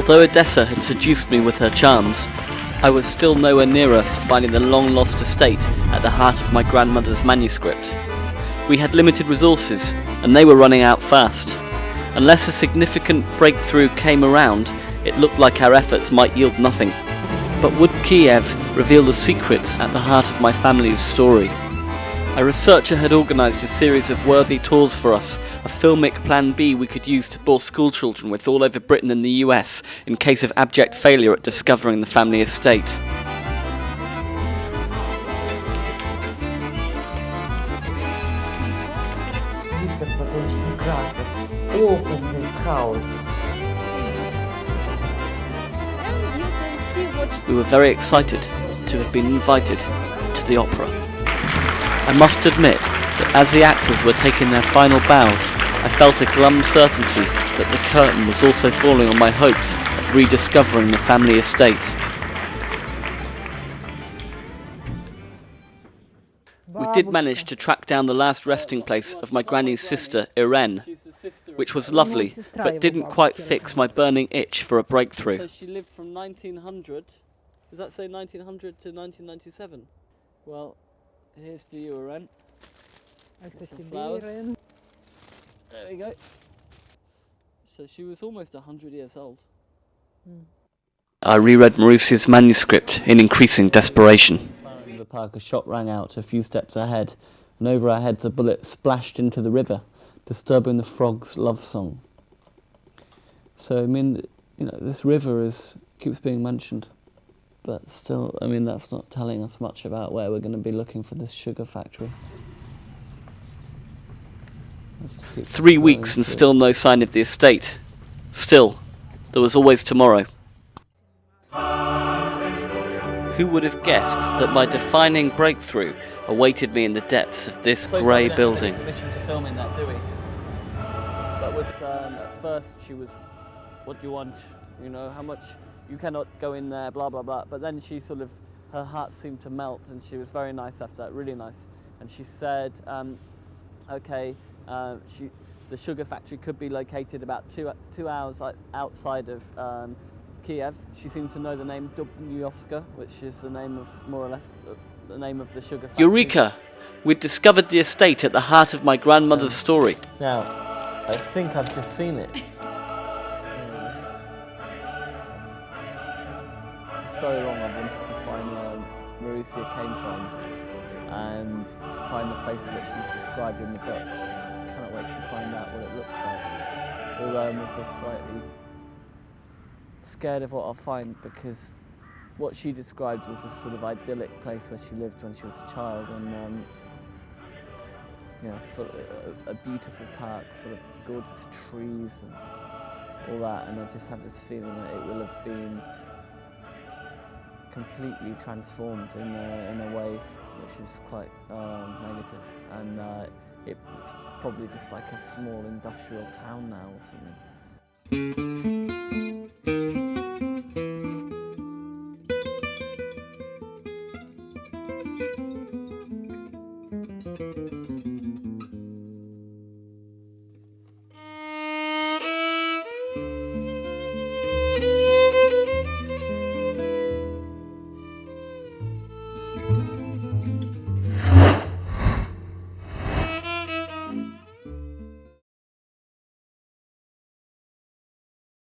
Although Odessa had seduced me with her charms, I was still nowhere nearer to finding the long-lost estate at the heart of my grandmother's manuscript. We had limited resources, and they were running out fast. Unless a significant breakthrough came around, it looked like our efforts might yield nothing. But would Kiev reveal the secrets at the heart of my family's story? A researcher had organised a series of worthy tours for us, a filmic plan B we could use to bore schoolchildren with all over Britain and the US in case of abject failure at discovering the family estate. Open this house. We were very excited to have been invited to the opera. I must admit that as the actors were taking their final bows, I felt a glum certainty that the curtain was also falling on my hopes of rediscovering the family estate. We did manage to track down the last resting place of my granny's sister, Irene, which was lovely, but didn't quite fix my burning itch for a breakthrough. So she lived from 1900, does that say 1900 to 1997? Well, here's to you, Irene. Some flowers. There we go. So she was almost 100 years old. I reread Marusia's manuscript in increasing desperation. In the park, a shot rang out a few steps ahead, and over our heads a bullet splashed into the river, disturbing the frog's love song. So, I mean, you know, this river keeps being mentioned, but still, I mean, that's not telling us much about where we're going to be looking for this sugar factory. 3 weeks and still no sign of the estate. Still, there was always tomorrow. Who would have guessed that my defining breakthrough awaited me in the depths of this grey building? Permission to film in that, do we? But with at first she was, what do you want? You know, how much? You cannot go in there, blah blah blah. But then she sort of, her heart seemed to melt, and she was very nice after that, really nice. And she said, okay, the sugar factory could be located about two hours outside of Kiev. She seemed to know the name Dubnyovska, which is the name of, more or less, the name of the sugar factory. Eureka! We'd discovered the estate at the heart of my grandmother's story. Now, I think I've just seen it. For so long I wanted to find where Marusia came from and to find the places that she's described in the book. I cannot wait to find out what it looks like. Although I'm also slightly scared of what I'll find, because what she described was this sort of idyllic place where she lived when she was a child, and you know, a beautiful park full of gorgeous trees and all that, and I just have this feeling that it will have been completely transformed in a way which was quite negative, and it's probably just like a small industrial town now or something.